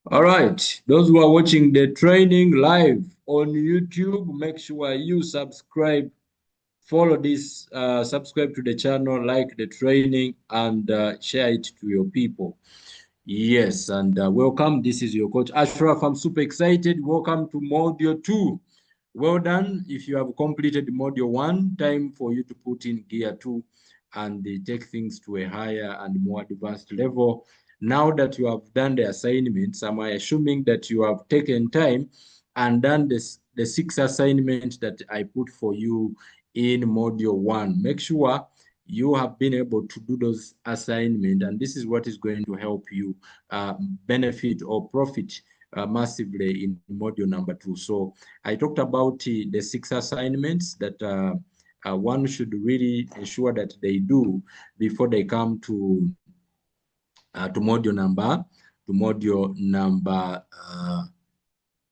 All right, those who are watching the training live on YouTube, make sure you subscribe, follow this, subscribe to the channel, like the training, and share it to your people. Yes, and welcome. This is your coach Ashraf. I'm super excited. Welcome to Module 2. Well done. If you have completed Module 1, time for you to put in Gear 2 and take things to a higher and more advanced level. Now that you have done the assignments, I'm assuming that you have taken time and done the 6 assignments that I put for you in Module 1. Make sure you have been able to do those assignments, and this is what is going to help you benefit or profit massively in Module 2. So I talked about the 6 assignments that one should really ensure that they do before they come to module number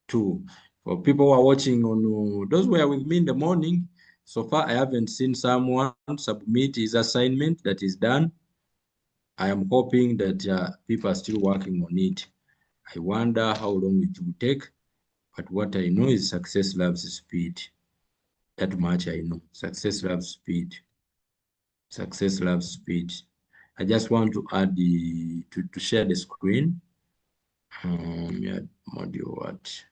2. For people who are watching on those who are with me in the morning, so far I haven't seen someone submit his assignment that is done. I am hoping that people are still working on it. I wonder how long it will take, but what I know is success loves speed. That much I know. Success loves speed. Success loves speed. I just want to add to share the screen. Yeah, module what?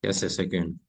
Just a second.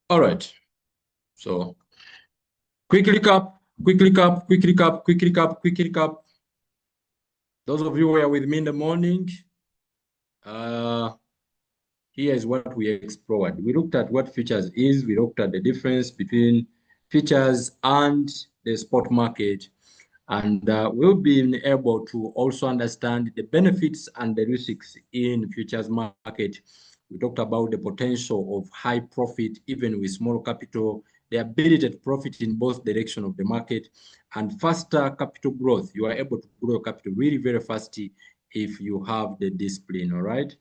All right. So quick recap, quick recap, quick recap, quick recap, quick recap. Those of you who are with me in the morning, uh, here is what we explored. We looked at what futures is. We looked at the difference between futures and the spot market. And we've been able to also understand the benefits and the risks in futures market. We talked about the potential of high profit, even with small capital, the ability to profit in both directions of the market, and faster capital growth. You are able to grow capital really very fast if you have the discipline, all right?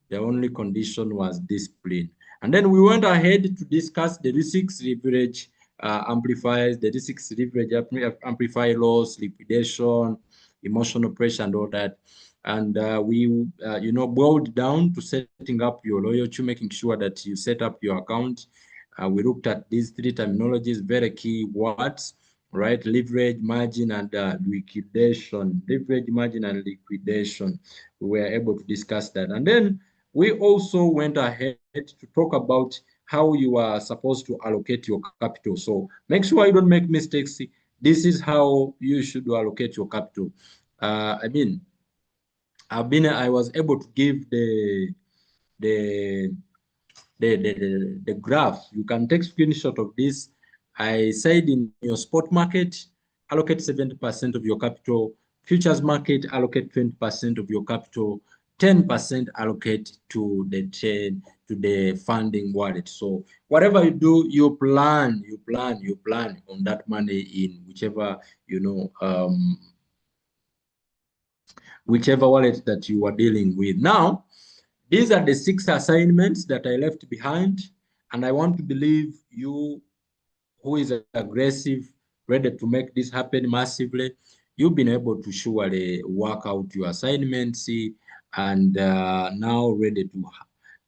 The only condition was discipline. And then we went ahead to discuss the risks leverage amplifiers, the risks leverage amplify loss, liquidation, emotional pressure, and all that. And we, boiled down to setting up your loyalty, making sure that you set up your account. We looked at these 3 terminologies, very key words, right? Leverage, margin, and liquidation. Leverage, margin, and liquidation. We were able to discuss that. And then we also went ahead to talk about how you are supposed to allocate your capital. So make sure you don't make mistakes. This is how you should allocate your capital. I mean, I was able to give the the graph. You can take screenshot of this. I said in your spot market, allocate 70% of your capital. Futures market, allocate 20% of your capital. 10% allocate to the funding wallet. So whatever you do, you plan on that money in whichever wallet that you are dealing with. Now, these are the 6 assignments that I left behind, and I want to believe you who is aggressive, ready to make this happen massively. You've been able to surely work out your assignments and now ready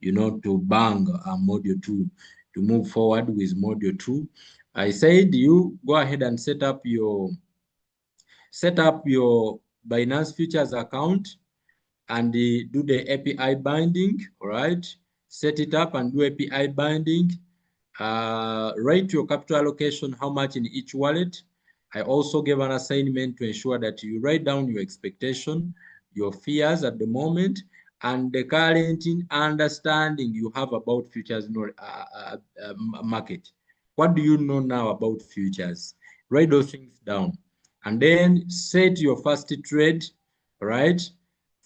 to bang module 2, to move forward with module 2. I said you go ahead and set up your Binance Futures account and do the API binding. All right, set it up and do API binding. Write your capital allocation, how much in each wallet. I also gave an assignment to ensure that you write down your expectation, your fears at the moment, and the current understanding you have about futures market. What do you know now about futures? Write those things down. And then set your first trade, right?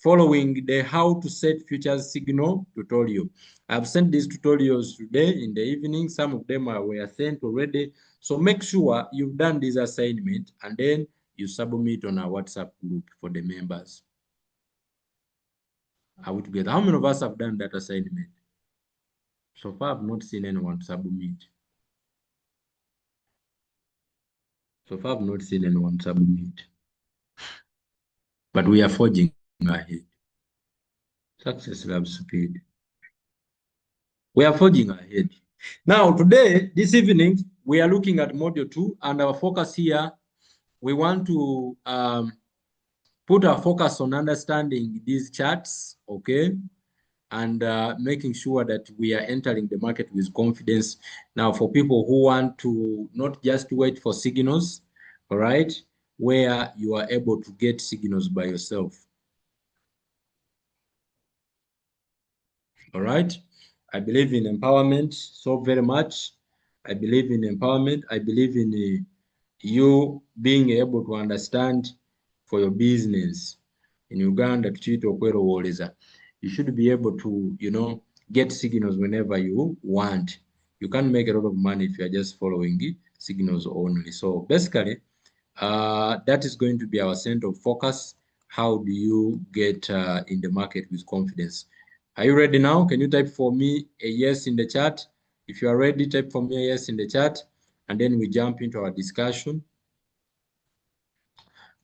Following the how to set futures signal tutorial. I've sent these tutorials today in the evening. Some of them were sent already. So make sure you've done this assignment and then you submit on our WhatsApp group for the members. Are we together? How many of us have done that assignment? So far, I've not seen anyone submit. So far, I've not seen anyone submit. But we are forging ahead. Success loves speed. We are forging ahead. Now, today, this evening, we are looking at module 2, and our focus here, we want to put our focus on understanding these charts, okay? And making sure that we are entering the market with confidence. Now, for people who want to not just wait for signals, all right, where you are able to get signals by yourself. All right. I believe in empowerment so very much. I believe in empowerment. I believe in you being able to understand for your business. In Uganda, you should be able to, get signals whenever you want. You can't make a lot of money if you are just following signals only. So basically, that is going to be our center of focus. How do you get in the market with confidence? Are you ready now? Can you type for me a yes in the chat? If you are ready, type for me a yes in the chat, and then we jump into our discussion.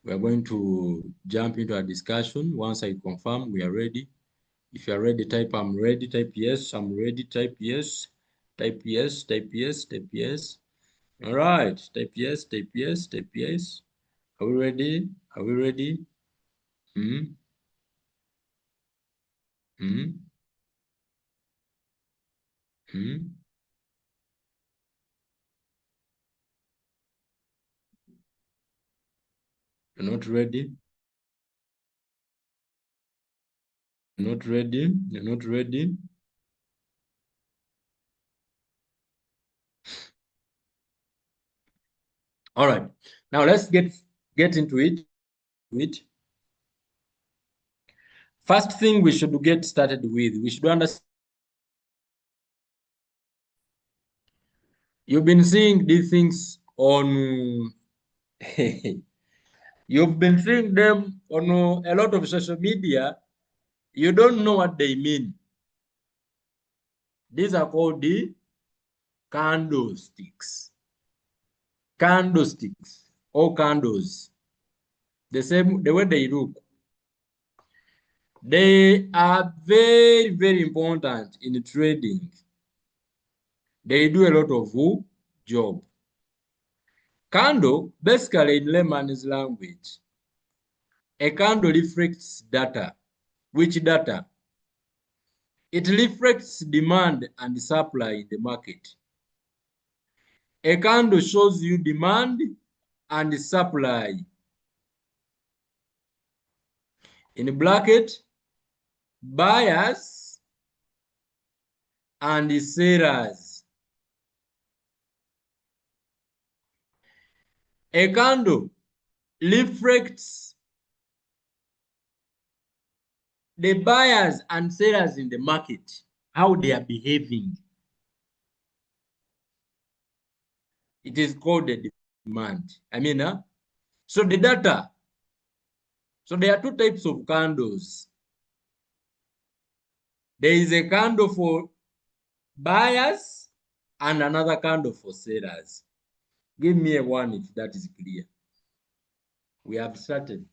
We are going to jump into our discussion. Once I confirm we are ready. If you are ready, type I'm ready, type yes, I'm ready, type yes, type yes, type yes, type yes. All right, type yes, type yes, type yes. Are we ready? Are we ready? Hmm? Hmm? Hmm? You're not ready? You're not ready? You're not ready? All right. Now let's get into it. First thing we should get started with, we should understand. You've been seeing these things on you've been seeing them on a lot of social media. You don't know what they mean. These are called the candlesticks. Candlesticks or candles. The way they look. They are very, very important in trading. They do a lot of job. Candle, basically in layman's language, a candle reflects data. Which data? It reflects demand and supply in the market. A candle shows you demand and supply. In bracket, buyers and sellers. A candle reflects the buyers and sellers in the market, how they are behaving. It is called the demand. So the data. So there are two types of candles. There is a candle for buyers and another candle for sellers. Give me a one if that is clear. We have started.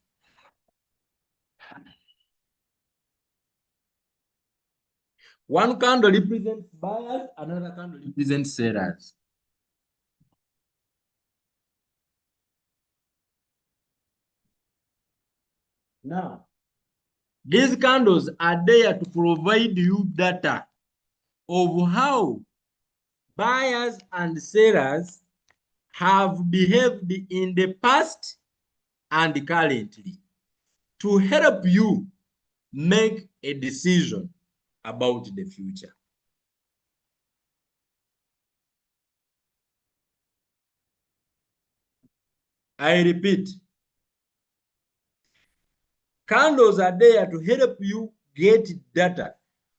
One candle represents buyers, another candle represents sellers. Now, these candles are there to provide you data of how buyers and sellers have behaved in the past and currently to help you make a decision about the future. I repeat, candles are there to help you get data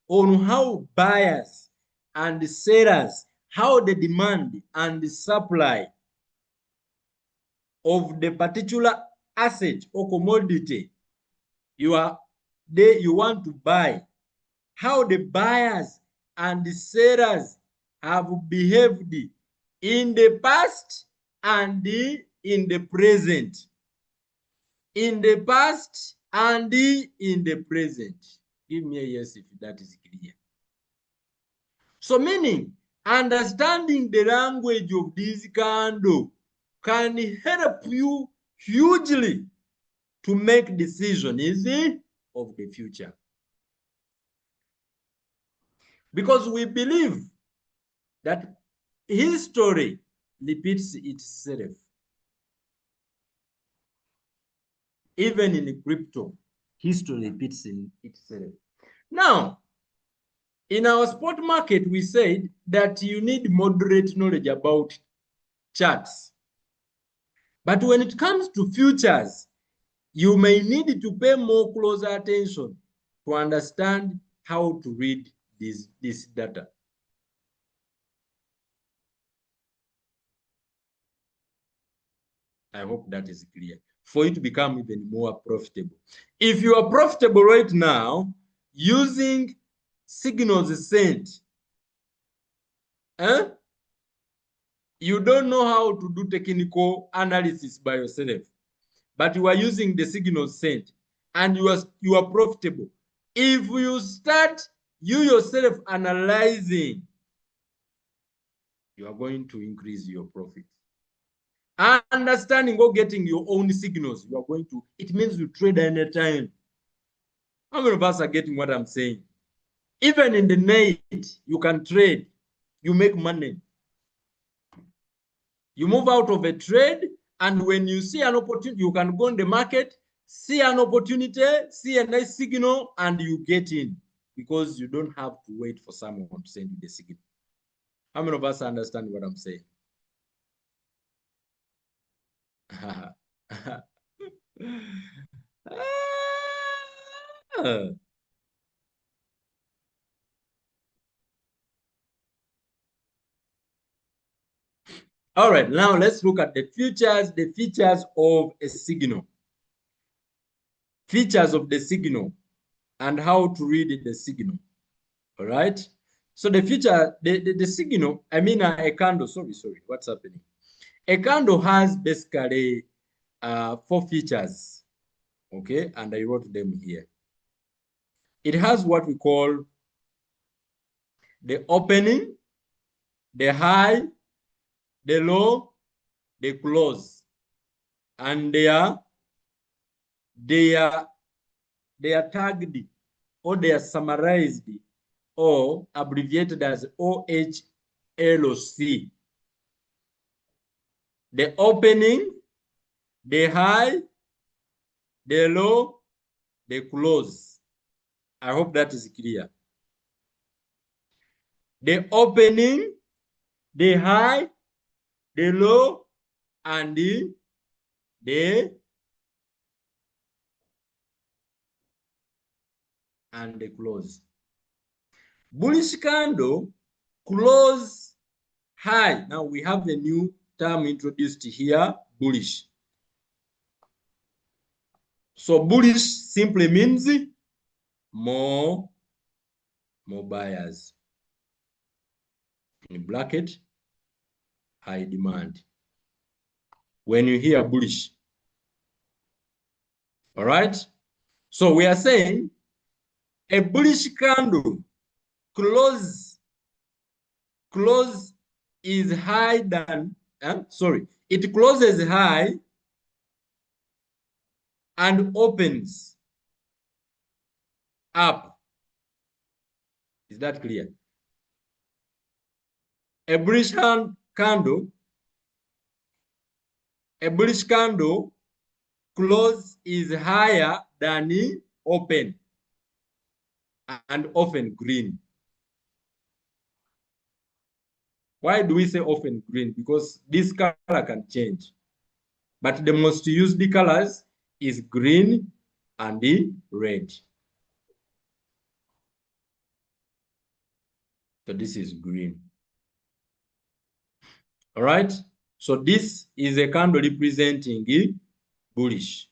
on how buyers and sellers, how the demand and the supply of the particular asset or commodity you want to buy, how the buyers and the sellers have behaved in the past and in the present. In the past and in the present. Give me a yes if that is clear. So meaning, understanding the language of this candle can help you hugely to make decisions of the future. Because we believe that history repeats itself. Even in crypto, history repeats itself. Now, in our spot market, we said that you need moderate knowledge about charts. But when it comes to futures, you may need to pay more closer attention to understand how to read this data. I hope that is clear for you to become even more profitable. If you are profitable right now using signals sent, you don't know how to do technical analysis by yourself, but you are using the signals sent and you are profitable. If you start you yourself analyzing, you are going to increase your profit. Understanding or getting your own signals, you are going to, it means you trade anytime. How many of us are getting what I'm saying? Even in the night, you can trade, you make money. You move out of a trade, and when you see an opportunity, you can go in the market, see an opportunity, see a nice signal, and you get in because you don't have to wait for someone to send you the signal. How many of us understand what I'm saying? All right, now let's look at the features of a signal. Features of the signal and how to read the signal. All right. So the signal, I mean a candle, sorry, what's happening? A candle has basically 4 features, okay? And I wrote them here. It has what we call the opening, the high, the low, the close. And they are tagged or they are summarized or abbreviated as OHLC. The opening, the high, the low, the close. I hope that is clear. The opening, the high, the low, and the close. Bullish candle, close high. Now we have a new term introduced here, bullish. So bullish simply means more buyers. In bracket, high demand. When you hear bullish. All right. So we are saying a bullish candle close is high than, it closes high and opens up. Is that clear? A bullish candle close is higher than open and often green. Why do we say often green? Because this color can change. But the most used colors is green and the red. So this is green. All right. So this is a candle representing bullish.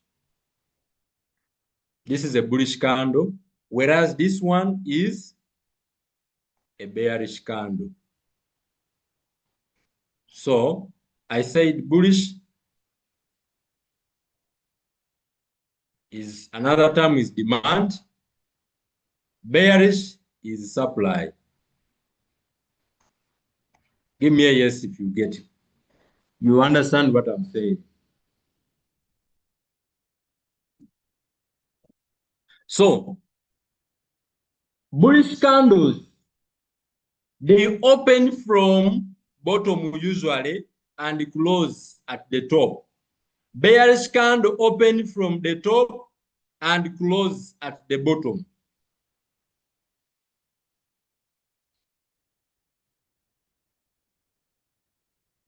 This is a bullish candle, whereas this one is a bearish candle. So I said bullish is another term is demand. Bearish is supply. Give me a yes if you get it. You understand what I'm saying. So bullish candles, they open from bottom usually and close at the top. Bearish candle open from the top and close at the bottom.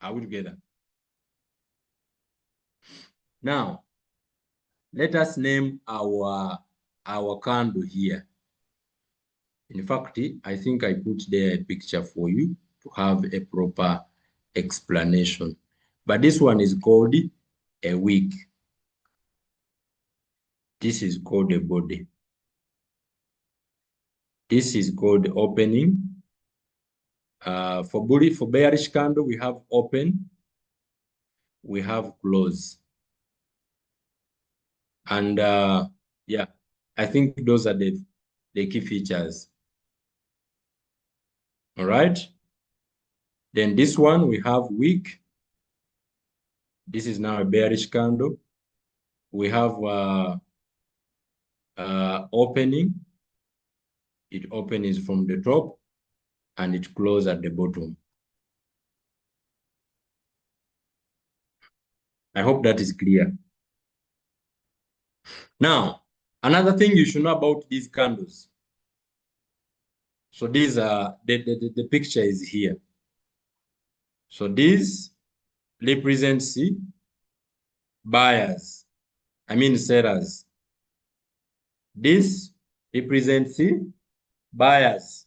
Are we together? Now, let us name our candle here. In fact, I think I put there a picture for you to have a proper explanation. But this one is called a wick. This is called a body. This is called opening. For bearish candle, we have open, we have close. And yeah, I think those are the key features. All right. Then this one, we have wick. This is now a bearish candle. We have opening. It opens from the top and it closes at the bottom. I hope that is clear. Now, another thing you should know about these candles. So these are the picture is here. So this represents buyers. I mean sellers. This represents buyers.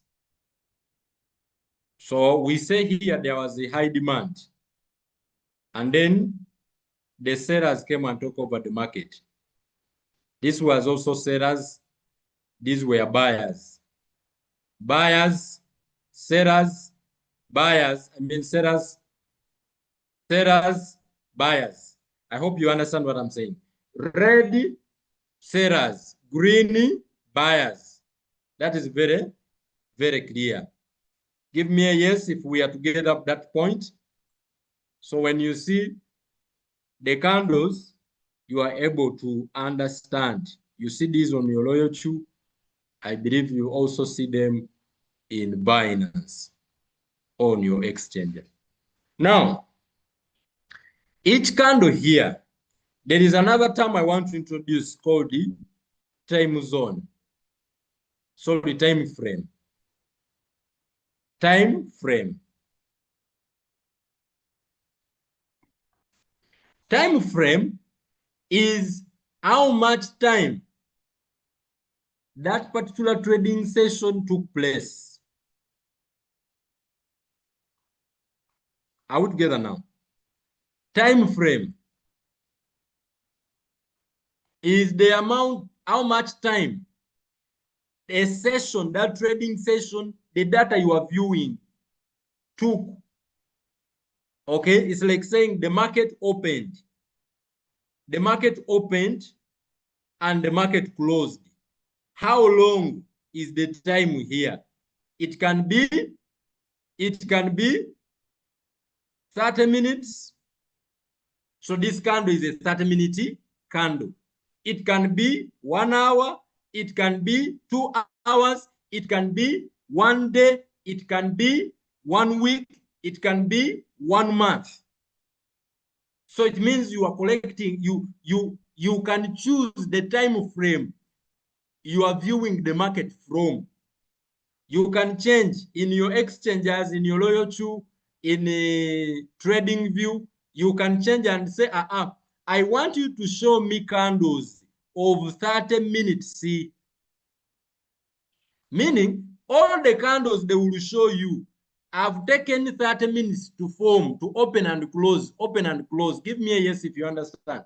So we say here there was a high demand. And then the sellers came and took over the market. This was also sellers. These were buyers. Buyers, sellers, buyers. I mean sellers, buyers. I hope you understand what I'm saying. Red, sellers. Green, buyers. That is very, very clear. Give me a yes if we are together at that point. So when you see the candles, you are able to understand. You see these on your MODULE.2. I believe you also see them in Binance on your exchange. Now, each candle here, there is another term I want to introduce called the time zone. Sorry, time frame. Time frame. Time frame is how much time that particular trading session took place. Are we together now? Time frame is the amount, how much time a session, that trading session, the data you are viewing took. Okay, it's like saying the market opened. The market opened and the market closed. How long is the time here? It can be 30 minutes. So this candle is a 30-minute candle. It can be 1 hour. It can be 2 hours. It can be 1 day. It can be 1 week. It can be 1 month. So it means you are collecting, you can choose the time frame you are viewing the market from. You can change in your exchanges, in your MODULE.2, in a trading view. You can change and say, I want you to show me candles of 30 minutes. See, meaning all the candles they will show you have taken 30 minutes to form, to open and close, open and close. Give me a yes if you understand.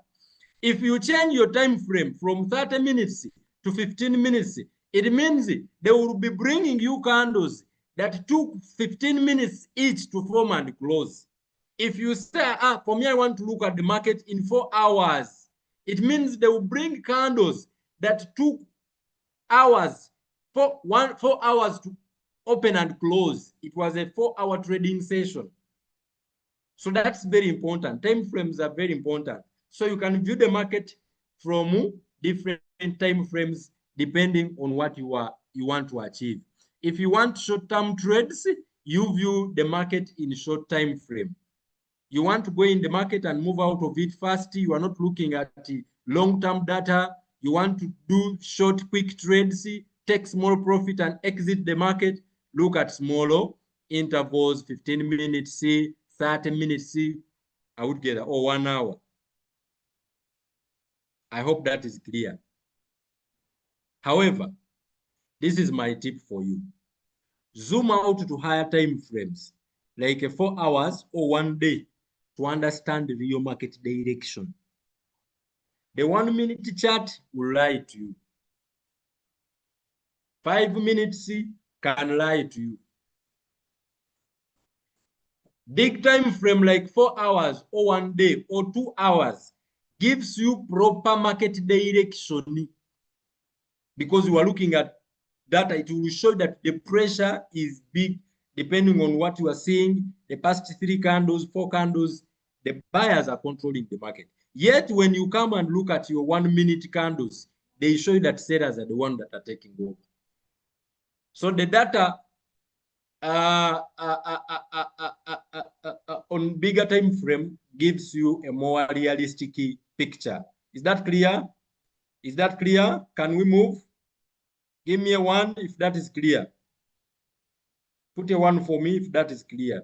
If you change your time frame from 30 minutes to 15 minutes, it means they will be bringing you candles that took 15 minutes each to form and close. If you say, for me, I want to look at the market in 4 hours, it means they will bring candles that took hours, 4 hours to open and close. It was a 4-hour trading session. So that's very important. Time frames are very important. So you can view the market from different time frames depending on what you want to achieve. If you want short-term trades, you view the market in short time frame. You want to go in the market and move out of it fast. You are not looking at long-term data. You want to do short, quick trades, take small profit and exit the market. Look at smaller intervals, 15 minutes, 30 minutes, altogether, or 1 hour. I hope that is clear. However, this is my tip for you. Zoom out to higher time frames, like 4 hours or 1 day, to understand the real market direction. The 1-minute chart will lie to you. 5 minutes can lie to you. Big time frame like 4 hours or 1 day or 2 hours gives you proper market direction, because you are looking at data. It will show that the pressure is big depending on what you are seeing. The past 3 candles, 4 candles, the buyers are controlling the market. Yet when you come and look at your 1-minute candles, they show you that sellers are the ones that are taking over. So the data on bigger time frame gives you a more realistic picture. Is that clear? Is that clear? Can we move? Give me a 1 if that is clear. Put a 1 for me if that is clear.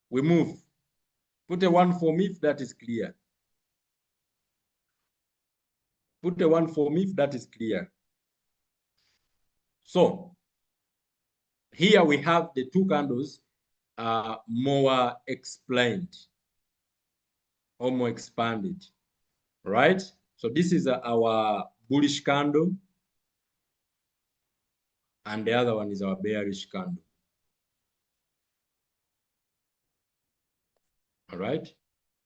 We move. Put a 1 for me if that is clear. Put a 1 for me if that is clear. So here we have the 2 candles more explained or more expanded, right? So this is our bullish candle, and the other one is our bearish candle. All right,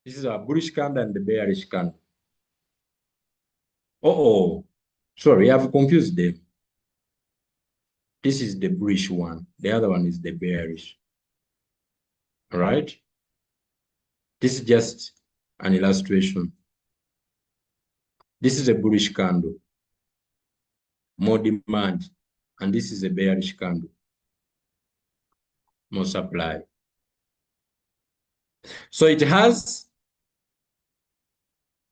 this is our bullish candle and the bearish candle. Sorry, I've confused them. This is the bullish one, the other one is the bearish. All right, this is just an illustration. This is a bullish candle, more demand, and this is a bearish candle, more supply. So it has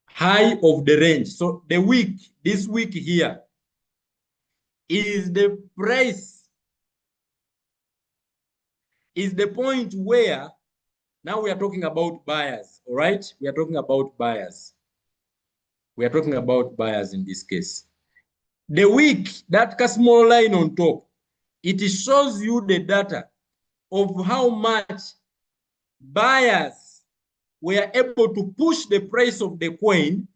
high of the range. So the week, this week here, is the price, is the point where now we are talking about buyers. All right, we are talking about buyers. We are talking about buyers in this case. The week, that small line on top, it shows you the data of how much buyers were able to push the price of the coin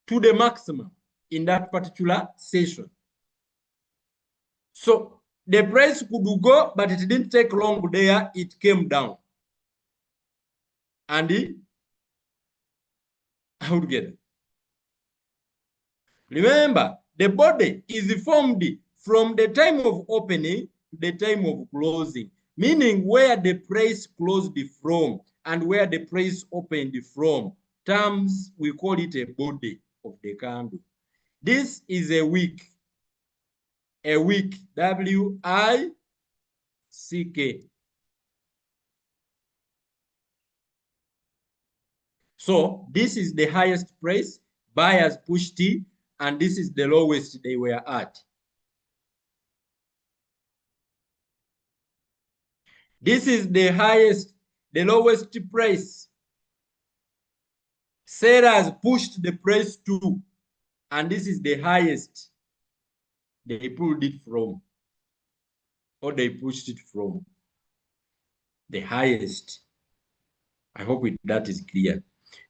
to the maximum in that particular session. So the price could go, but it didn't take long there. It came down. And how to get it? Remember, the body is formed from the time of opening to the time of closing, meaning where the price closed from and where the price opened from. Terms, we call it a body of the candle. This is a wick, W-I-C-K. So this is the highest price, buyers pushed it, and this is the lowest they were at. This is the highest, the lowest price. Sellers pushed the price to, and this is the highest they pulled it from, or they pushed it from. The highest. I hope that is clear.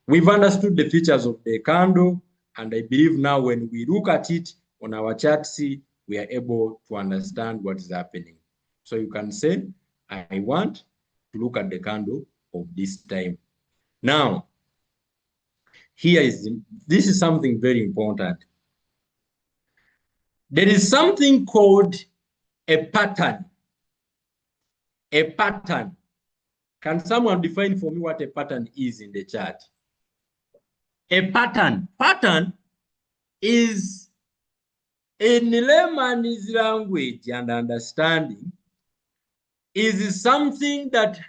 We've understood the features of the candle, and I believe now when we look at it on our charts, we are able to understand what is happening. So you can say, I want to look at the candle of this time. Now, this is something very important. There is something called a pattern. A pattern. Can someone define for me what a pattern is in the chart? A pattern. Pattern is, in layman's language and understanding, is something that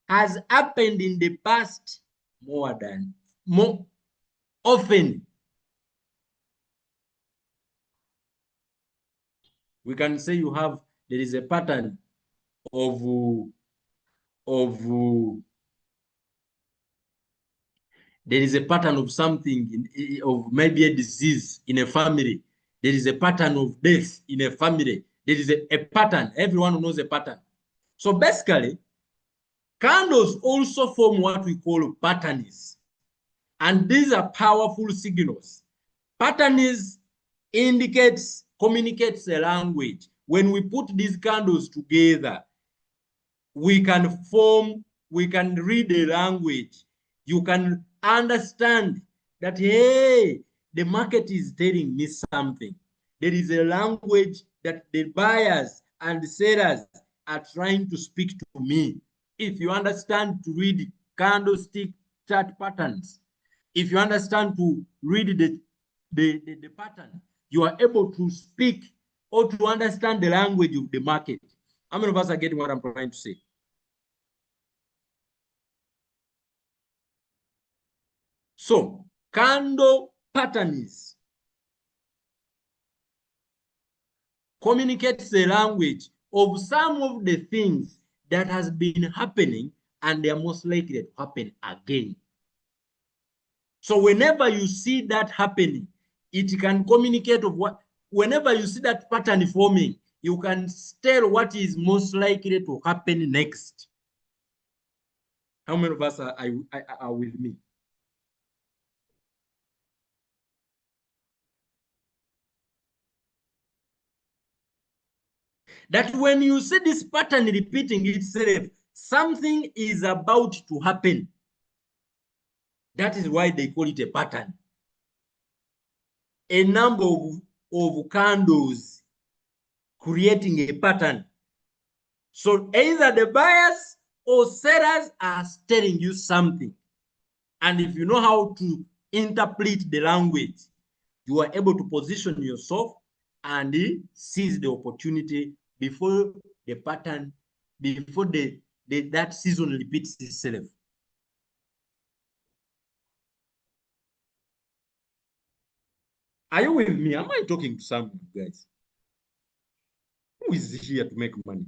has happened in the past more often. We can say there is a pattern of there is a pattern of something, of maybe a disease in a family. There is a pattern of death in a family. There is a pattern. Everyone knows a pattern. So basically, candles also form what we call patterns. And these are powerful signals. Patterns communicates a language. When we put these candles together, we can read a language. You can understand that, hey, the market is telling me something. There is a language that the buyers and the sellers are trying to speak to me. If you understand to read candlestick chart patterns, if you understand to read the pattern, you are able to speak or to understand the language of the market. How many of us are getting what I'm trying to say? So, candle patterns communicates the language of some of the things that has been happening, and they are most likely to happen again. So whenever you see that happening, it can communicate of what, whenever you see that pattern forming, you can tell what is most likely to happen next. How many of us are with me? That when you see this pattern repeating itself, something is about to happen. That is why they call it a pattern. A number of candles creating a pattern. So either the buyers or sellers are telling you something. And if you know how to interpret the language, you are able to position yourself and seize the opportunity before the pattern, before that season repeats itself. Are you with me? Am I talking to someone, guys? Who is here to make money?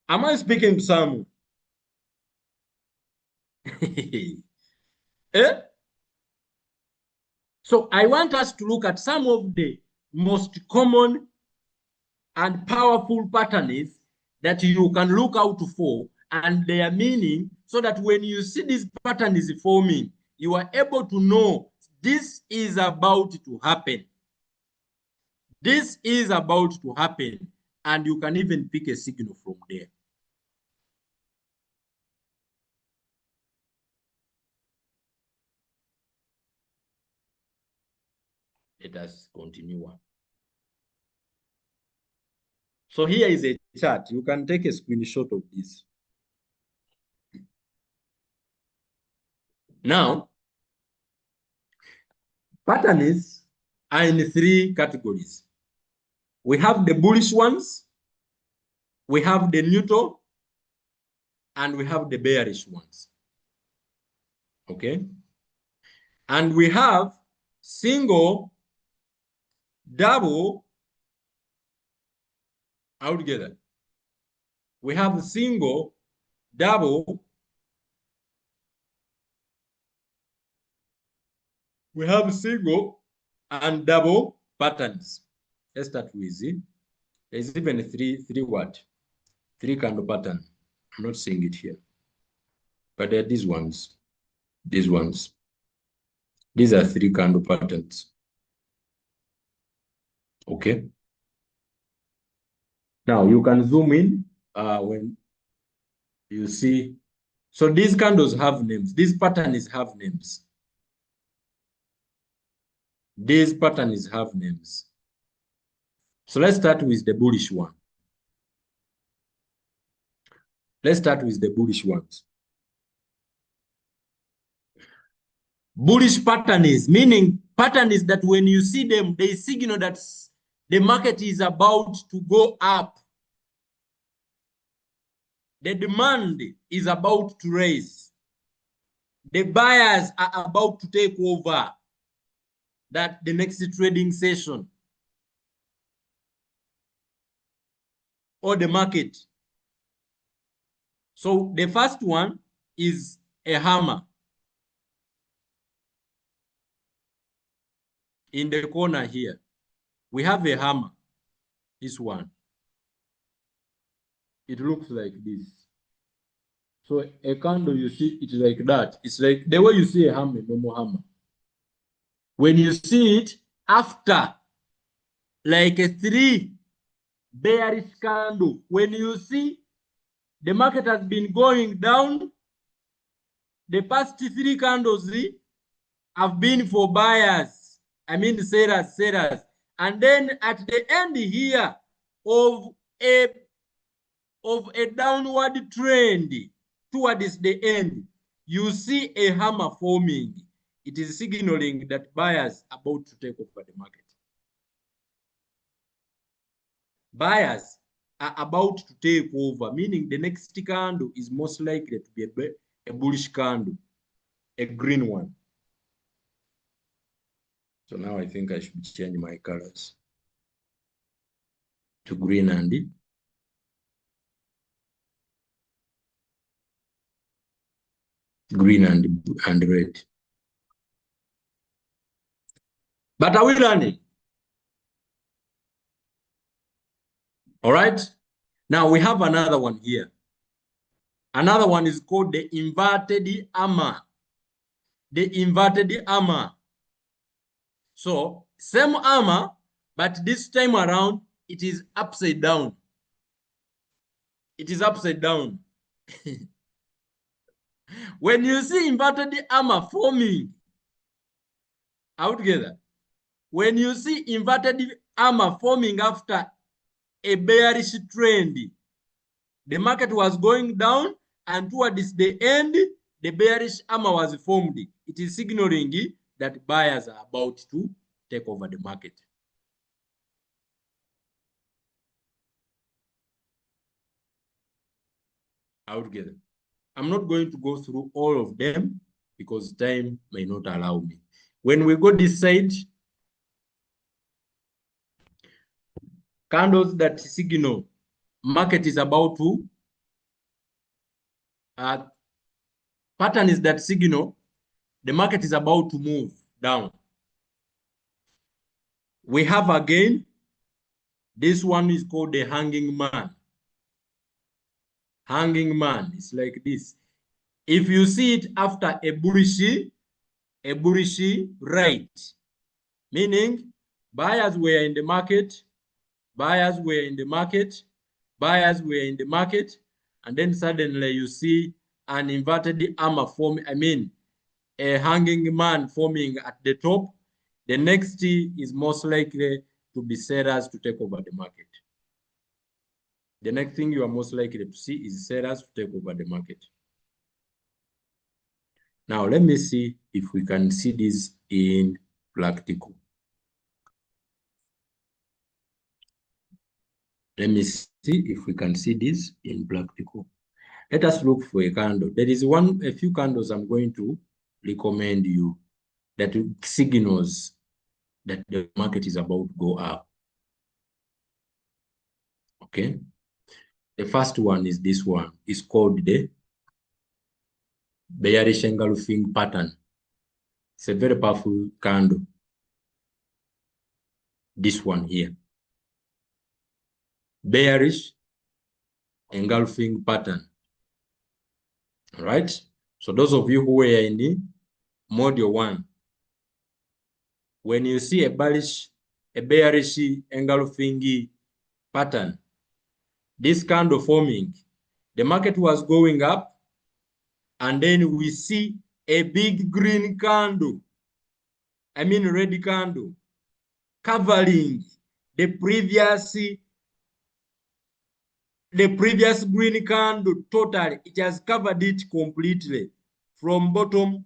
Am I speaking to someone? Eh? So I want us to look at some of the most common and powerful patterns that you can look out for and their meaning, so that when you see this pattern is forming, you are able to know this is about to happen. This is about to happen, and you can even pick a signal from there. Let us continue. So here is a chart. You can take a screenshot of this. Now, patterns are in 3 categories. We have the bullish ones, we have the neutral, and we have the bearish ones. Okay? And we have single, double, all together. We have single, double, we have single and double patterns. Let's start with it. There's even three candle pattern. I'm not seeing it here, but there are these ones. These are 3 candle patterns. Okay. Now you can zoom in when you see. So these candles have names. These patterns have names. These patterns have names. So let's start with the bullish one. Let's start with the bullish ones. Bullish patterns, meaning patterns that when you see them, they signal that the market is about to go up. The demand is about to raise. The buyers are about to take over that the next trading session or the market. So the first one is a hammer. In the corner here, we have a hammer. This one. It looks like this. So a candle, you see it like that. It's like the way you see a hammer, normal hammer. When you see it after like a 3 bearish candle, when you see the market has been going down, the past 3 candles have been for buyers. I mean sellers. And then at the end here of a downward trend towards the end, you see a hammer forming. It is signaling that buyers are about to take over the market. Buyers are about to take over, meaning the next candle is most likely to be a bullish candle, a green one. So now I think I should change my colors to green and red. But are we learning? All right. Now we have another one here. Another one is called the inverted hammer. The inverted hammer. So same hammer, but this time around it is upside down. It is upside down. When you see inverted hammer forming out together, when you see inverted hammer forming after a bearish trend, the market was going down and towards the end, the bearish hammer was formed. It is signaling that buyers are about to take over the market. Out together. I'm not going to go through all of them because time may not allow me. When we go this side, candles that signal market is about to, pattern is that signal the market is about to move down. We have again, this one is called the hanging man. Hanging man is like this. If you see it after a bullish right, meaning buyers were in the market, buyers were in the market, buyers were in the market, and then suddenly you see an inverted hammer form, I mean, a hanging man forming at the top. the next is most likely to be sellers to take over the market. The next thing you are most likely to see is sellers to take over the market. Now, let me see if we can see this in practical. Let me see if we can see this in practical. Let us look for a candle. There is a few candles I'm going to recommend you that signals that the market is about to go up. Okay. The first one is this one. It's called the bearish engulfing pattern. It's a very powerful candle. This one here. Bearish engulfing pattern. All right. So those of you who were in the module 1, when you see a bearish engulfing pattern, this candle forming, the market was going up, and then we see a big green candle, I mean red candle, covering the previous green candle totally. It has covered it completely from bottom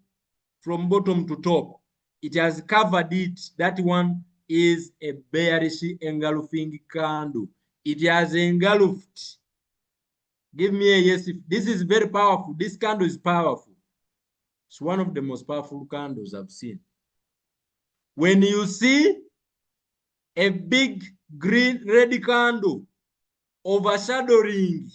to top. It has covered it. That one is a bearish engulfing candle. It has engulfed. Give me a yes if this is very powerful. This candle is powerful. It's one of the most powerful candles I've seen. When you see a big red candle overshadowing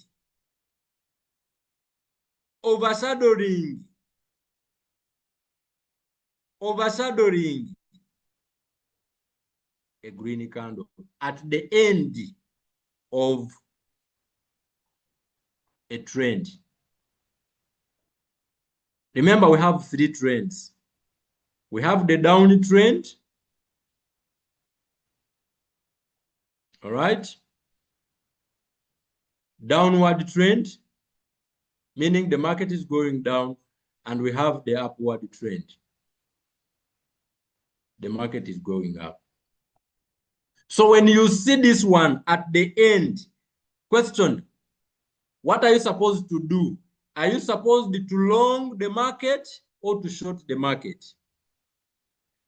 a green candle at the end of a trend. Remember, we have 3 trends. We have the down trend. All right. Downward trend, meaning the market is going down, and we have the upward trend. The market is going up. So when you see this one at the end, question, what are you supposed to do? Are you supposed to long the market or to short the market?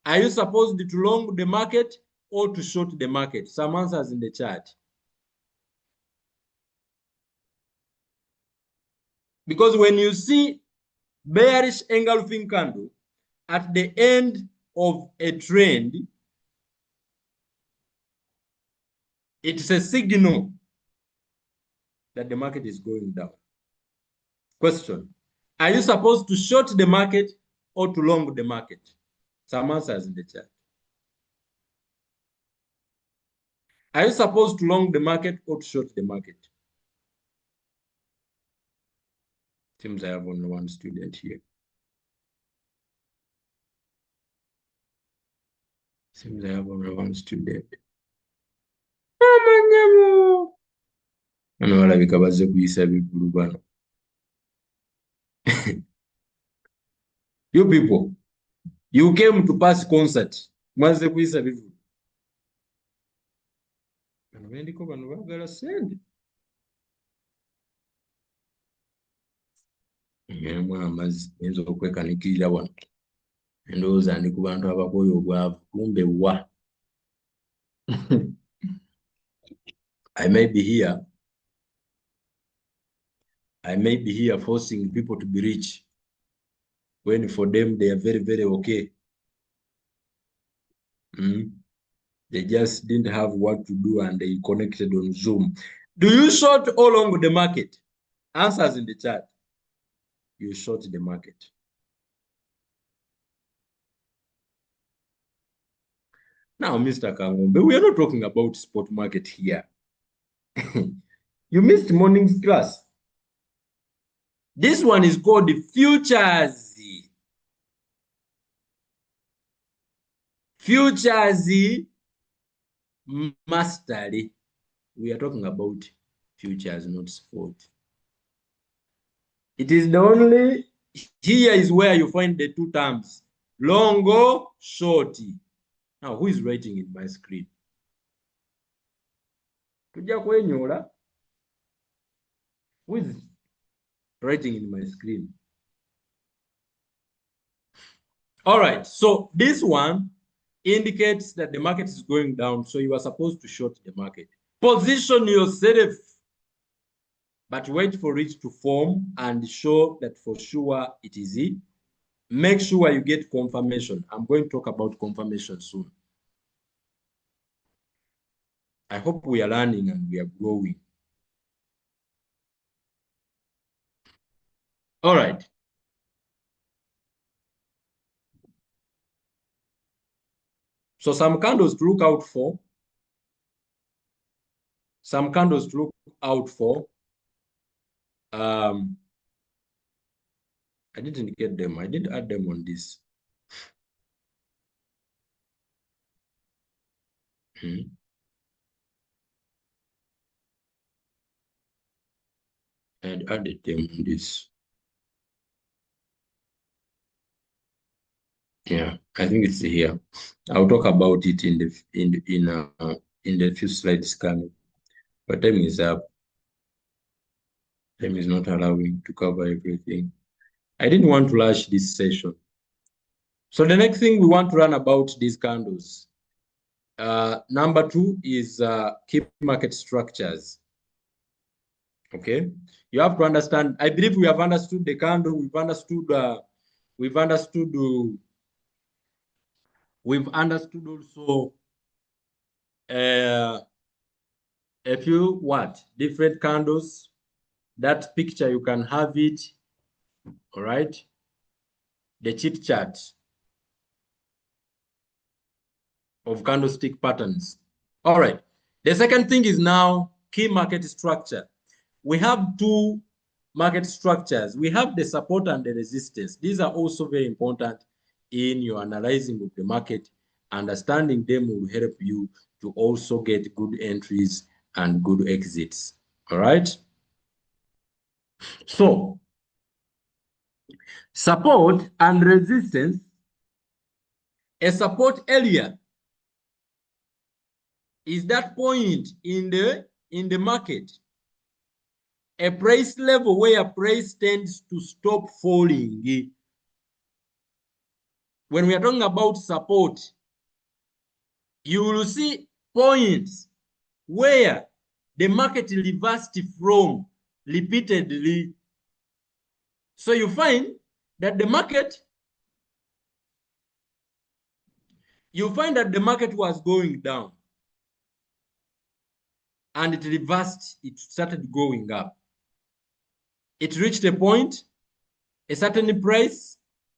Are you supposed to long the market or to short the market? Some answers in the chat. Because when you see bearish engulfing candle at the end of a trend, it's a signal that the market is going down. Question, are you supposed to short the market or to long the market? Some answers in the chat. Are you supposed to long the market or to short the market? Seems I have only one student here. Seems I have only one student. Ano balabika bazze kuyisa bigulu bano. You people, you came to pass concert. Mwazze kuyisa bigulu. Bano bendiko bano baagala sente. Nyemu amazzi yinza okwekanikirira wano. Endowooza ndi ku bantu abakoye obwavu kumbe wa. I may be here forcing people to be rich when for them they are very, very okay. They just didn't have what to do and they connected on Zoom. Do you short or long the market? Answers in the chat. You short the market. Now, Mr. Kangombe, we are not talking about spot market here. You missed morning's class. This one is called the futures. Futures mastery. We are talking about futures, not spot. It is the only, here is where you find the 2 terms, long or short. Now, who is writing in my screen? Tujja kwenyola. Who is writing in my screen? All right, so this one indicates that the market is going down, so you are supposed to short the market. Position yourself, but wait for it to form and show that for sure it is it. Make sure you get confirmation. I'm going to talk about confirmation soon. I hope we are learning and we are growing. All right. So some candles to look out for. Some candles to look out for. I didn't get them. I didn't add them on this. I added them on this. Yeah, I think it's here. I'll talk about it in the few slides coming. But time is up. Time is not allowing to cover everything. I didn't want to rush this session. So the next thing we want to learn about these candles. Number 2 is key market structures. Okay, you have to understand. I believe we have understood the candle. We've understood. We've understood also a few different candles. That picture you can have it. All right. The chit chart of candlestick patterns. All right. The second thing is now key market structure. We have 2 market structures. We have the support and the resistance. These are also very important in your analyzing of the market. Understanding them will help you to also get good entries and good exits. All right. So, support and resistance. A support area is that point in the market, a price level where price tends to stop falling. When we are talking about support, you will see points where the market reversed from repeatedly. So you find that the market was going down and it reversed, it started going up. It reached a point, a certain price,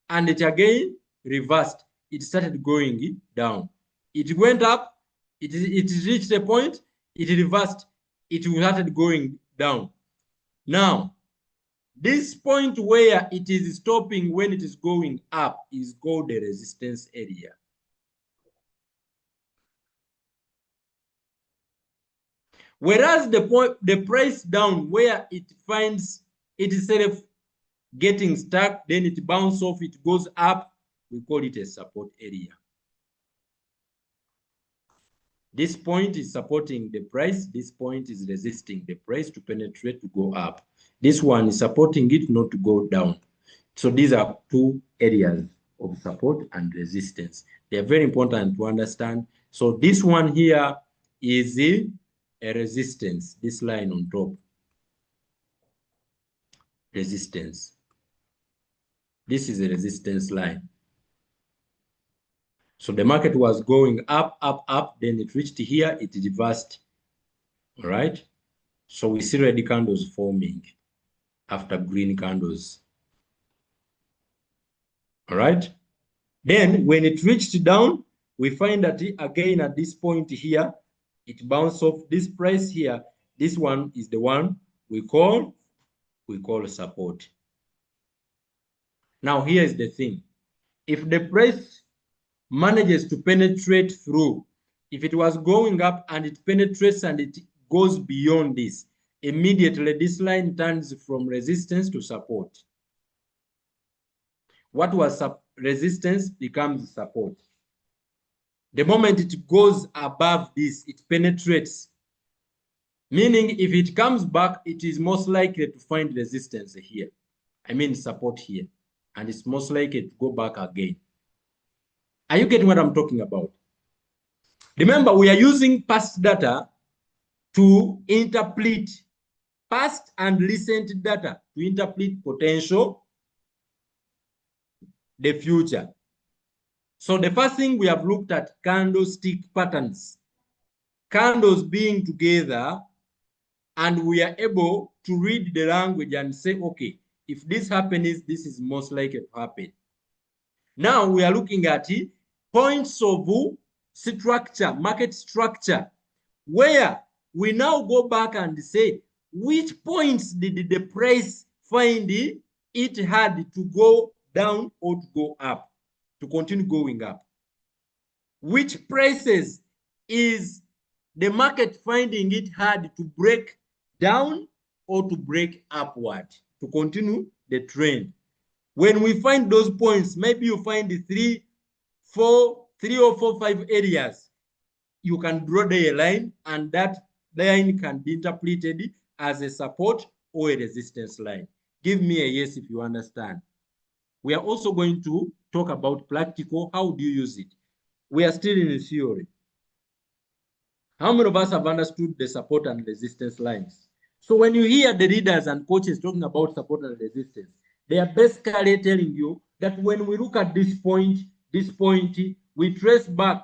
and it again reversed. It started going down. It went up, it reached a point, it reversed, it started going down. Now, this point where it is stopping when it is going up is called the resistance area. Whereas the price down where it finds itself getting stuck, then it bounces off, it goes up, we call it a support area. This point is supporting the price. This point is resisting the price to penetrate, to go up. This one is supporting it not to go down. So these are 2 areas of support and resistance. They are very important to understand. So this one here is a resistance, this line on top. Resistance. This is a resistance line. So the market was going up, up, up, then it reached here, it reversed. All right. So we see red candles forming after green candles. All right. Then when it reached down, we find that again at this point here, it bounced off this price here. This one is the one we call support. Now here is the thing. If the price manages to penetrate through, if it was going up and it penetrates and it goes beyond this, immediately this line turns from resistance to support. What was resistance becomes support. The moment it goes above this, it penetrates. Meaning if it comes back, it is most likely to find resistance here. I mean support here. And it's most likely to go back again. Are you getting what I'm talking about? Remember, we are using past data to interpret past and recent data to interpret potential, the future. So the first thing we have looked at candlestick patterns, candles being together, and we are able to read the language and say, okay, if this happens, this is most likely to happen. Now we are looking at points of structure, market structure, where we now go back and say, which points did the price find it had to go down or to go up, to continue going up? Which prices is the market finding it hard to break down or to break upward, to continue the trend? When we find those points, maybe you find the three or four, 5 areas, you can draw the line, and that line can be interpreted as a support or a resistance line. Give me a yes if you understand. We are also going to talk about practical. How do you use it? We are still in the theory. How many of us have understood the support and resistance lines? So when you hear the leaders and coaches talking about support and resistance, they are basically telling you that when we look at this point, we trace back,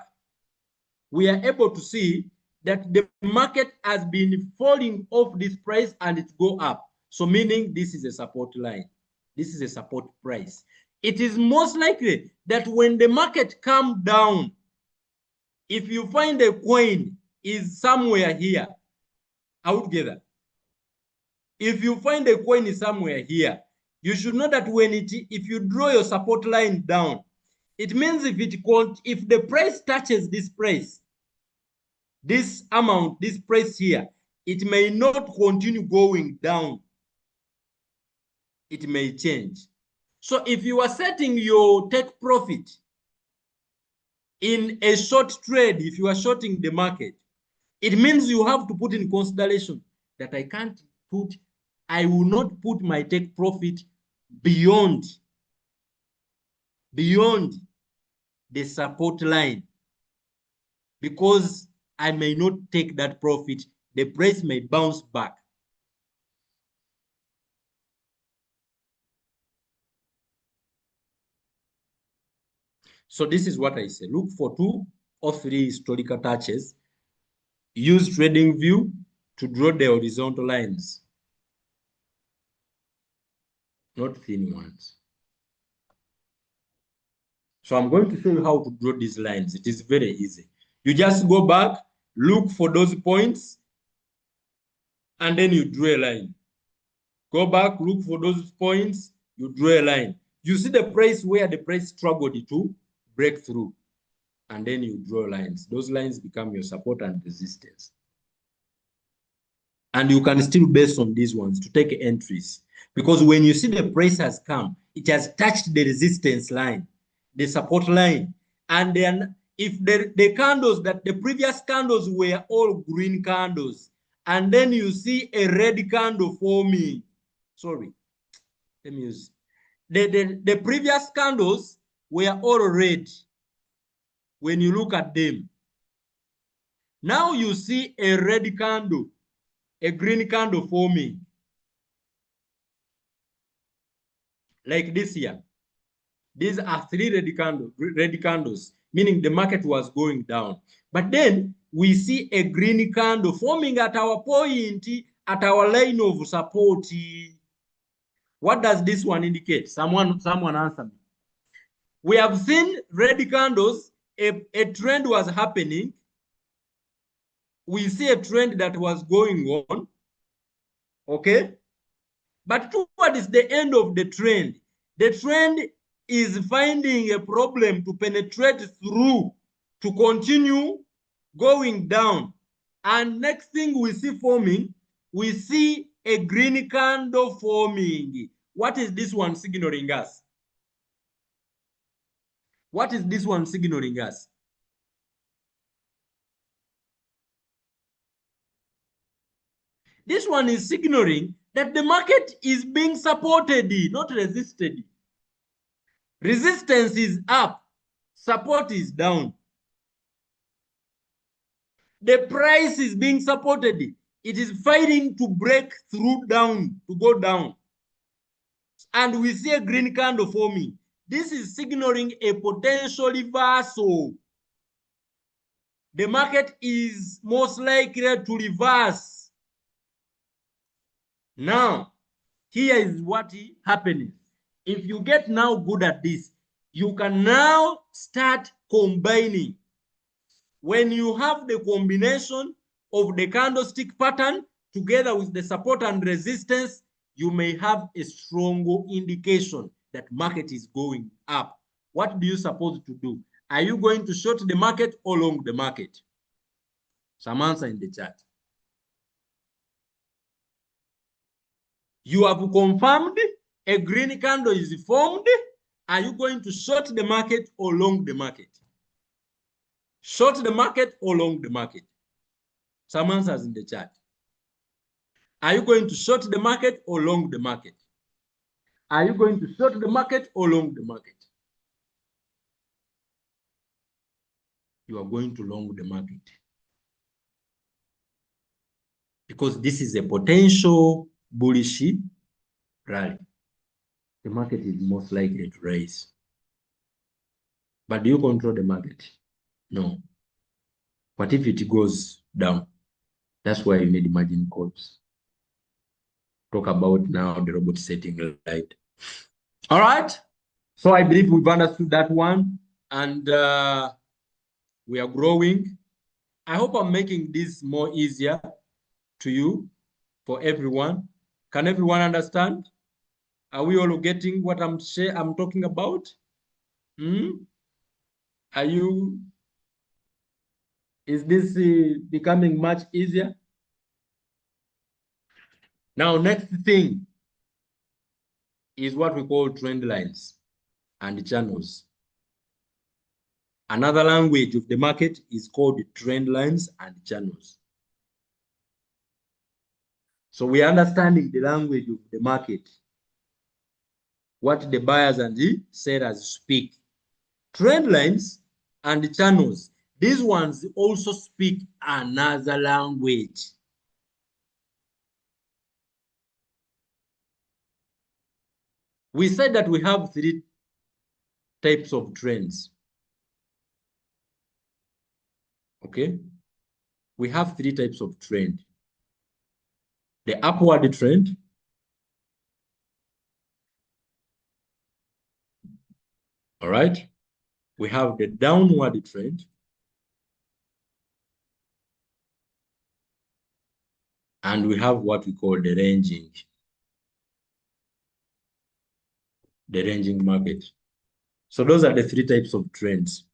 we are able to see that the market has been falling off this price and it go up. So meaning this is a support line. This is a support price. It is most likely that when the market comes down, if you find a coin is somewhere here, altogether, if you find a coin is somewhere here, you should know that when if you draw your support line down, it means if the price touches this price, this amount, this price here, it may not continue going down. It may change. So if you are setting your take profit in a short trade, if you are shorting the market, it means you have to put in consideration that I will not put my take profit beyond the support line, because I may not take that profit. The price may bounce back. So this is what I say. Look for 2 or 3 historical touches. Use trading view to draw the horizontal lines, not thin ones. So I'm going to show you how to draw these lines. It is very easy. You just go back, look for those points, and then you draw a line. Go back, look for those points, you draw a line. You see the price where the price struggled to break through, and then you draw lines. Those lines become your support and resistance. And you can still base on these ones to take entries. Because when you see the price has come, it has touched the resistance line, the support line. And then if the candles, that the previous candles were all green candles, and then you see a red candle forming, sorry, let me use, the previous candles were all red when you look at them. Now you see a red candle, a green candle forming, like this here. These are 3 red candles, meaning the market was going down. But then we see a green candle forming at our point, at our line of support. What does this one indicate? Someone answer me. We have seen red candles, a trend was happening. We see a trend that was going on, okay? But towards the end of the trend is finding a problem to penetrate through, to continue going down. And next thing we see forming, we see a green candle forming. What is this one signaling us? What is this one signaling us? This one is signaling that the market is being supported, not resisted. Resistance is up, support is down. The price is being supported. It is fighting to break through down, to go down. And we see a green candle forming. This is signaling a potential reversal. The market is most likely to reverse. Now, here is what happens. If you get now good at this, you can now start combining. When you have the combination of the candlestick pattern together with the support and resistance, you may have a stronger indication that market is going up. What do you suppose to do? Are you going to short the market or long the market? Some answer in the chat. You have confirmed a green candle is formed. Are you going to short the market or long the market? Short the market or long the market? Some answers in the chat. Are you going to short the market or long the market? Are you going to short the market or long the market? You are going to long the market. Because this is a potential bullish rally. The market is most likely to rise. But do you control the market? No. What if it goes down? That's why you need margin calls. Talk about now the robot setting light. All right. So I believe we've understood that one. And we are growing. I hope I'm making this more easier to you, for everyone. Can everyone understand? Are we all getting what I'm talking about? Are you? Is this becoming much easier? Now, next thing is what we call trend lines and channels. Another language of the market is called trend lines and channels. So we are understanding the language of the market, what the buyers and the sellers speak. Trend lines and channels, these ones also speak another language. We said that we have three types of trends. Okay? We have three types of trend. The upward trend, all right? We have the downward trend, and we have what we call the ranging market. So those are the three types of trends.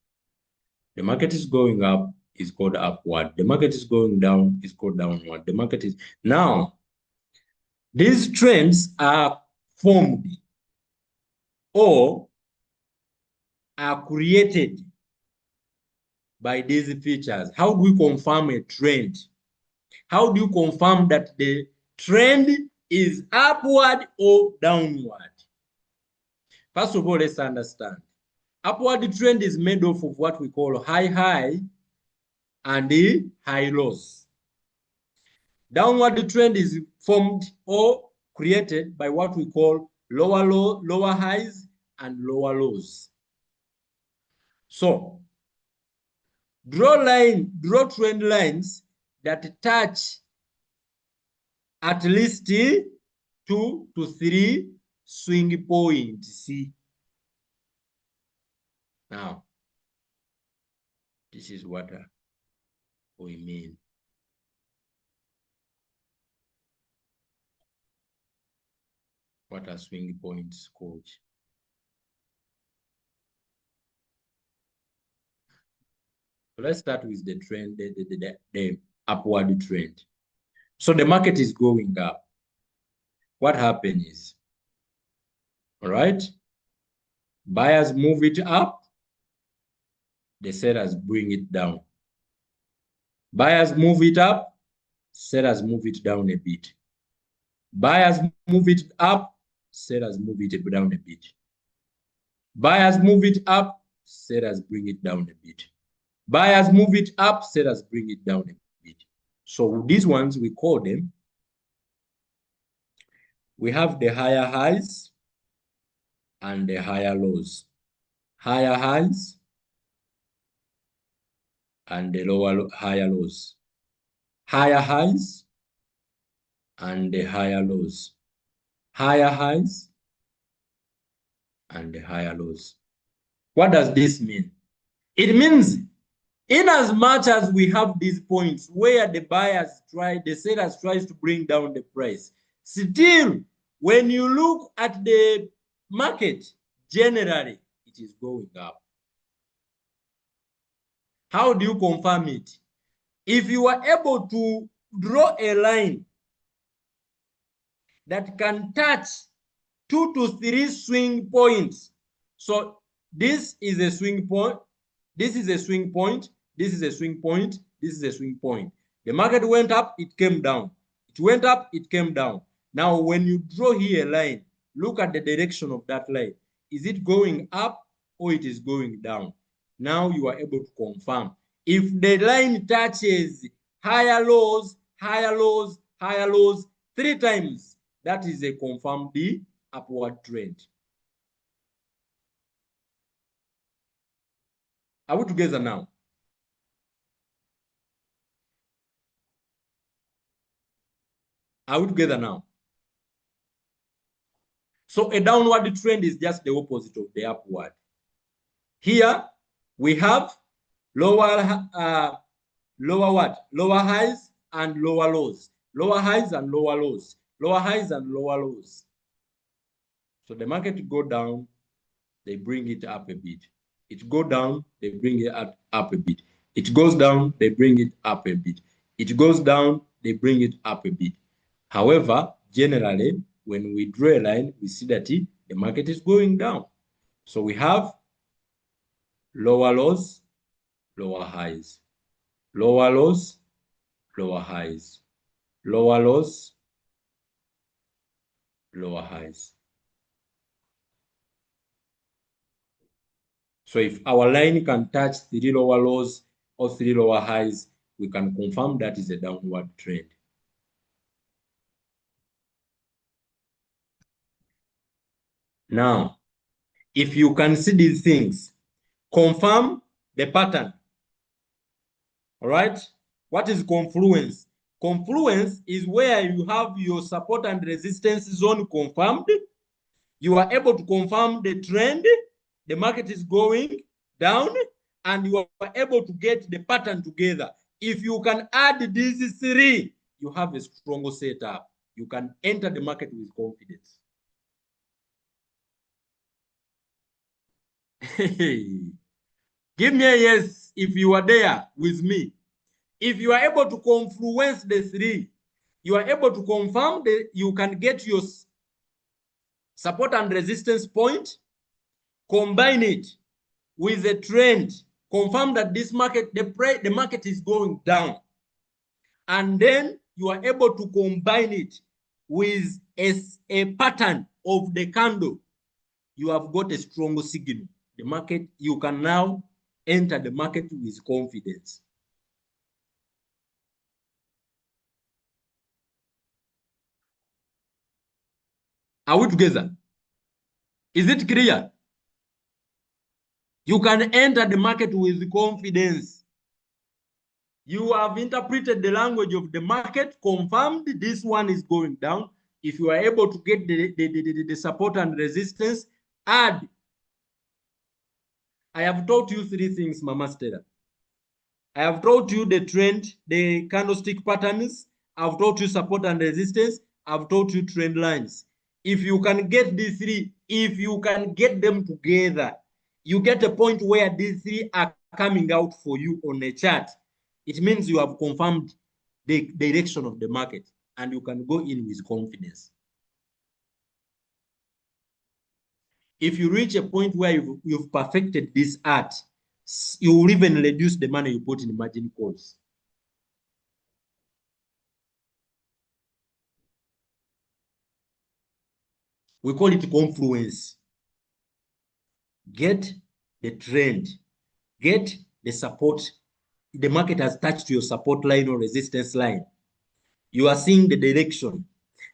The market is going up, is called upward. The market is going down, is called downward. The market is... Now, these trends are formed or are created by these features. How do we confirm a trend? How do you confirm that the trend is upward or downward? First of all, let's understand. Upward trend is made up of what we call high and the high lows. Downward trend is formed or created by what we call lower highs and lower lows. So draw trend lines that touch at least 2 to 3 swing points. See? Now, this is what we mean. What are swing points called? So let's start with the trend, the upward trend. So the market is going up. What happens is, all right, buyers move it up, the sellers bring it down. Buyers move it up, sellers move it down a bit. Buyers move it up, sellers move it down a bit. Buyers move it up, sellers bring it down a bit. Buyers move it up, sellers bring it down a bit. So these ones, we call them, we have the higher highs and the higher lows. Higher highs and the higher lows. Higher highs and the higher lows. Higher highs and the higher lows. What does this mean? It means in as much as we have these points where the sellers tries to bring down the price, still, when you look at the market, generally, it is going up. How do you confirm it? If you are able to draw a line that can touch 2 to 3 swing points. So this is a swing point, this is a swing point, this is a swing point, this is a swing point. The market went up, it came down. It went up, it came down. Now, when you draw here a line, look at the direction of that line. Is it going up or it is going down? Now you are able to confirm. If the line touches higher lows, higher lows, higher lows 3 times, that is a confirmed upward trend. Are we together now? Are we together now? So a downward trend is just the opposite of the upward. Here we have lower what? Lower highs and lower lows. Lower highs and lower lows. Lower highs and lower lows. So the market go down, they bring it up a bit. It go down, they bring it up a bit. It goes down, they bring it up a bit. It goes down, they bring it up a bit. However, generally, when we draw a line, we see that the market is going down. So we have lower lows, lower highs. Lower lows, lower highs. Lower lows, lower highs. So if our line can touch 3 lower lows or 3 lower highs, we can confirm that is a downward trend. Now, if you can see these things, confirm the pattern. All right? What is confluence? Confluence is where you have your support and resistance zone confirmed. You are able to confirm the trend. The market is going down, and you are able to get the pattern together. If you can add these 3, you have a stronger setup. You can enter the market with confidence. Give me a yes if you are there with me. If you are able to confluence the 3, you are able to confirm that you can get your support and resistance point, combine it with a trend, confirm that this market, the market is going down, and then you are able to combine it with a pattern of the candle. You have got a strong signal. The market, you can now enter the market with confidence. Are we together? Is it clear? You can enter the market with confidence. You have interpreted the language of the market, confirmed this one is going down. If you are able to get the support and resistance, add. I have taught you 3 things, Mama Stella. I have taught you the trend, the candlestick patterns. I've taught you support and resistance. I've taught you trend lines. If you can get these 3, if you can get them together, you get a point where these 3 are coming out for you on a chart. It means you have confirmed the direction of the market, and you can go in with confidence. If you reach a point where you've perfected this art, you will even reduce the money you put in margin calls. We call it confluence. Get the trend, get the support. The market has touched your support line or resistance line. You are seeing the direction,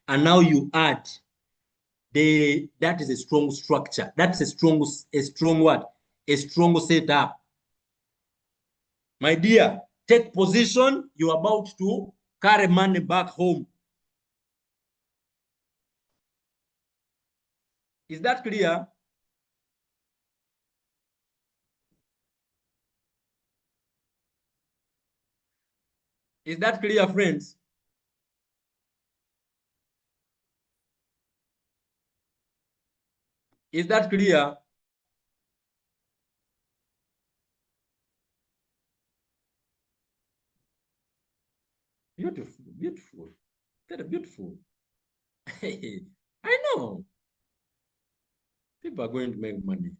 and now you add that is a strong structure. That's a strong what? A strong setup. My dear, take position. You're about to carry money back home. Is that clear? Is that clear, friends? Is that clear? Beautiful, beautiful. Very beautiful. I know. People are going to make money.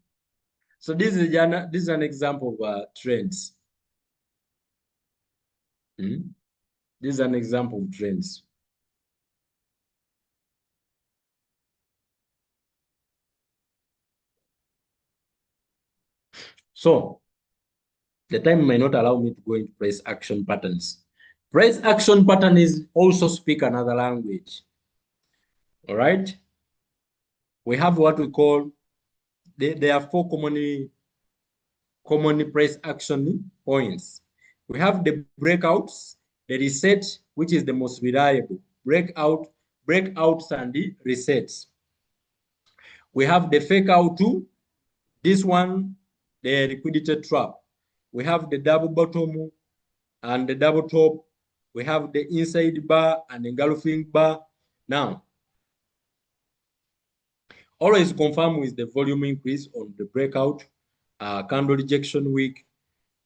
So this is an example of trends. This is an example of trends. So the time may not allow me to go into price action patterns. Price action pattern is also speak another language. All right. We have what we call, there are four common price action points. We have the breakouts, the reset, which is the most reliable. Breakouts and the resets. We have the fake out too. This one, the liquidity trap. We have the double bottom and the double top. We have the inside bar and engulfing bar. Now, always confirm with the volume increase on the breakout, candle rejection week,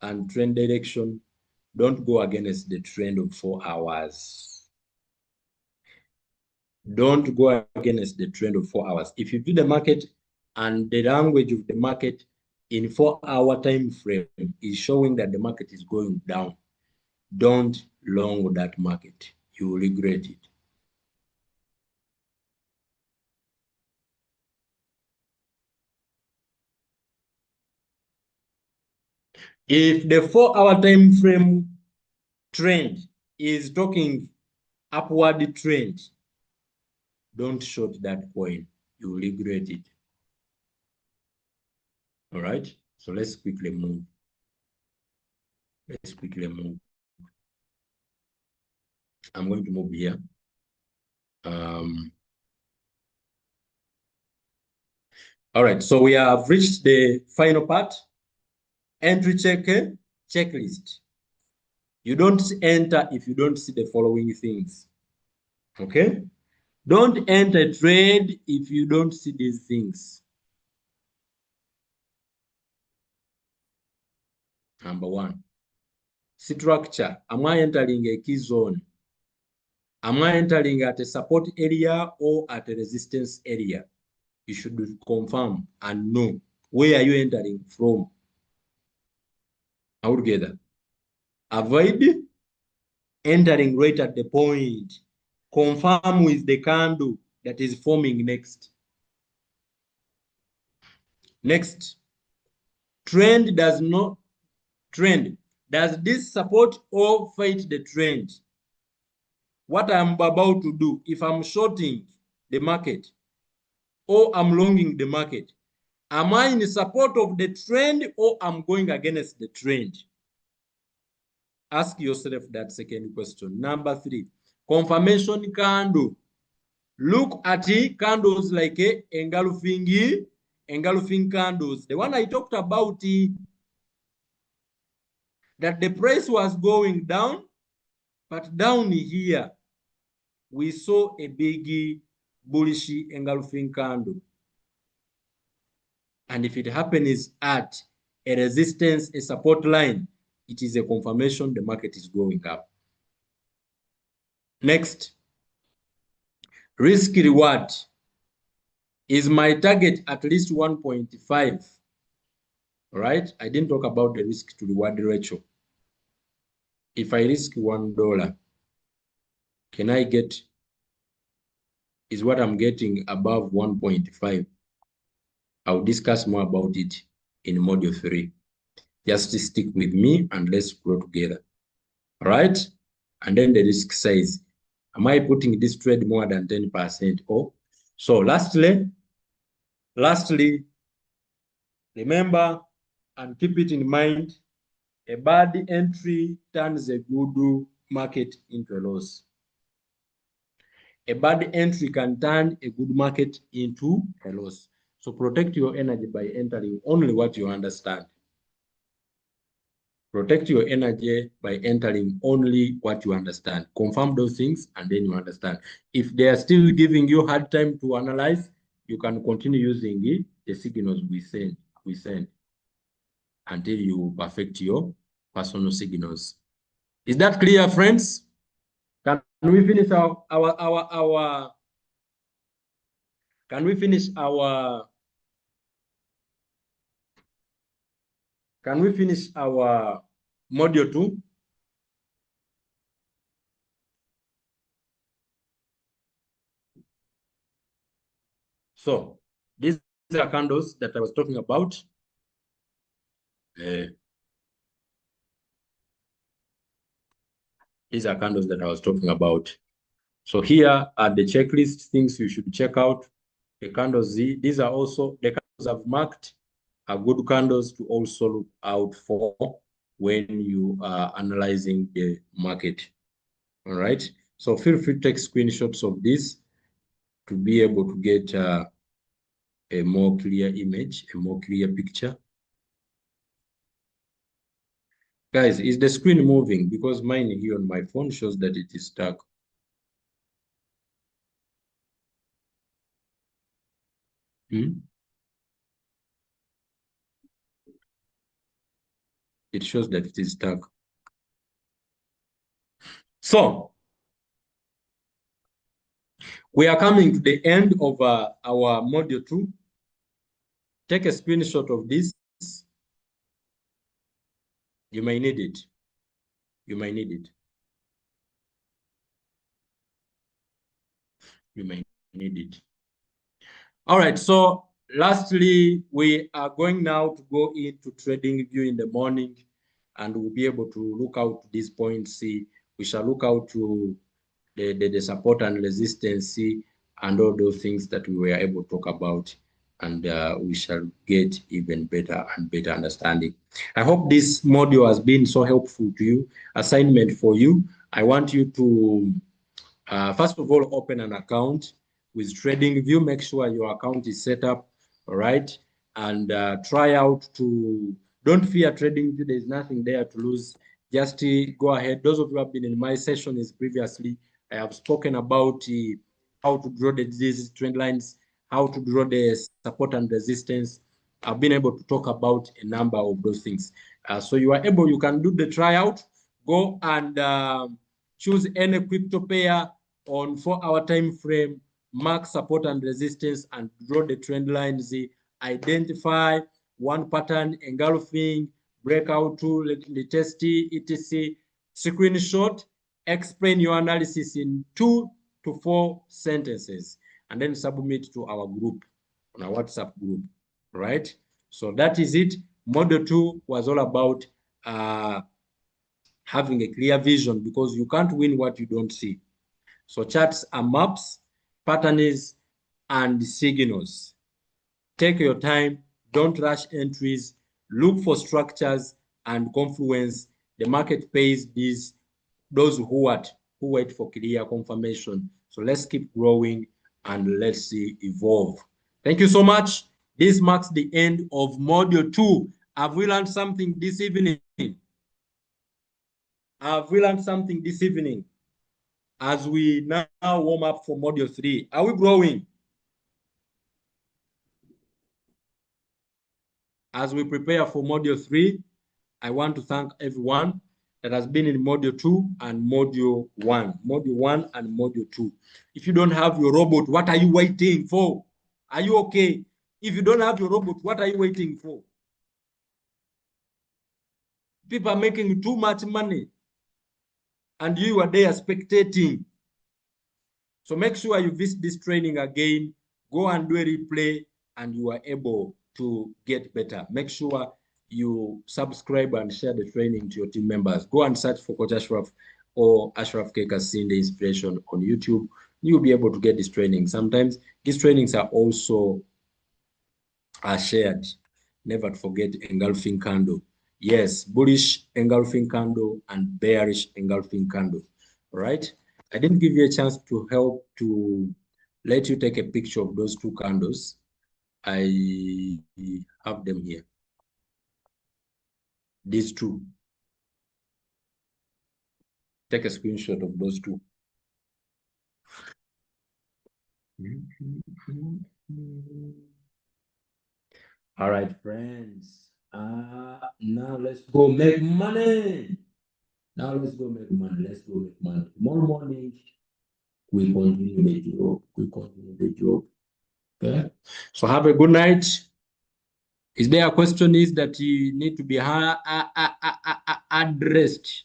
and trend direction. Don't go against the trend of 4 hours. Don't go against the trend of 4 hours. If you do the market and the language of the market in 4-hour time frame is showing that the market is going down, don't long that market. You will regret it. If the 4-hour time frame trend is talking upward trend, don't short that coin. You will regret it. All right. So let's quickly move. Let's quickly move. I'm going to move here. All right. So we have reached the final part. Entry checklist. You don't enter if you don't see the following things. Okay. Don't enter trade if you don't see these things. Number one, structure. Am I entering a key zone? Am I entering at a support area or at a resistance area? You should confirm and know where are you entering from. Altogether, avoid entering right at the point. Confirm with the candle that is forming next. Next, trend does not trend. Does this support or fight the trend? What I'm about to do, if I'm shorting the market or I'm longing the market, am I in support of the trend or I'm going against the trend? Ask yourself that second question. Number three, confirmation candle. Look at the candles like engulfing candles. The one I talked about, that the price was going down, but down here, we saw a big bullish engulfing candle. And if it happens at a resistance, a support line, it is a confirmation the market is going up. Next, risk reward. Is my target at least 1.5? All right, I didn't talk about the risk to reward ratio. If I risk $1, can I get is what I'm getting above 1.5. I'll discuss more about it in module 3. Just stick with me and let's grow together. All right? And then the risk size. Am I putting this trade more than 10%? Oh, so lastly, remember and keep it in mind, a bad entry turns a good market into a loss. A bad entry can turn a good market into a loss. So protect your energy by entering only what you understand. Protect your energy by entering only what you understand. Confirm those things and then you understand. If they are still giving you hard time to analyze, you can continue using the signals we send until you perfect your personal signals. Is that clear, friends? Can we finish can we finish our module 2? So these are candles that I was talking about. These are candles that I was talking about. So here are the checklist things you should check out. The candles, these are also the candles I've marked are good candles to also look out for when you are analyzing the market. All right. So feel free to take screenshots of this to be able to get a more clear image, a more clear picture. Guys, is the screen moving? Because mine here on my phone shows that it is stuck. It shows that it is stuck. So we are coming to the end of our module 2. Take a screenshot of this. You may need it. You may need it. You may need it. All right. So lastly, we are going now to go into trading view in the morning, and we'll be able to look out these points. See, we shall look out to the support and resistance and all those things that we were able to talk about, and we shall get even better and better understanding. I hope this module has been so helpful to you. Assignment for you. I want you to first of all open an account with TradingView. Make sure your account is set up, all right, and try out to. Don't fear TradingView. There's nothing there to lose. Just go ahead. Those of you who have been in my sessions previously, I have spoken about how to draw these trend lines, how to draw the support and resistance. I've been able to talk about a number of those things. So you are able, you can do the tryout, go and choose any crypto pair on 4-hour time frame, mark support and resistance, and draw the trend lines, identify one pattern engulfing, breakout to the test, etc. Screenshot, explain your analysis in 2 to 4 sentences, and then submit to our group, on our WhatsApp group, right? So that is it. Module 2 was all about having a clear vision, because you can't win what you don't see. So charts are maps, patterns, and signals. Take your time, don't rush entries, look for structures and confluence. The market pays those who wait for clear confirmation. So let's keep growing and let's see evolve. Thank you so much. This marks the end of module 2. Have we learned something this evening? Have we learned something this evening as we now warm up for module 3? Are we growing? As we prepare for module 3, I want to thank everyone that has been in module 2 and module 1. Module 1 and module 2. If you don't have your robot, what are you waiting for? Are you okay? If you don't have your robot, what are you waiting for? People are making too much money, and you are there spectating. So make sure you visit this training again, go and do a replay, and you are able to get better. Make sure you subscribe and share the training to your team members. Go and search for Coach Ashraf or Ashraf Kekasinde Inspiration on YouTube. You'll be able to get this training. Sometimes these trainings are also shared. Never forget engulfing candle. Yes, bullish engulfing candle and bearish engulfing candle. All right. I didn't give you a chance to help to let you take a picture of those two candles. I have them here. These two. Take a screenshot of those two. All right, friends. Now let's go make money. Now let's go make money. Let's go make money. Tomorrow morning, we continue the job. We continue the job. Okay. So have a good night. Is there a question is that you need to be addressed?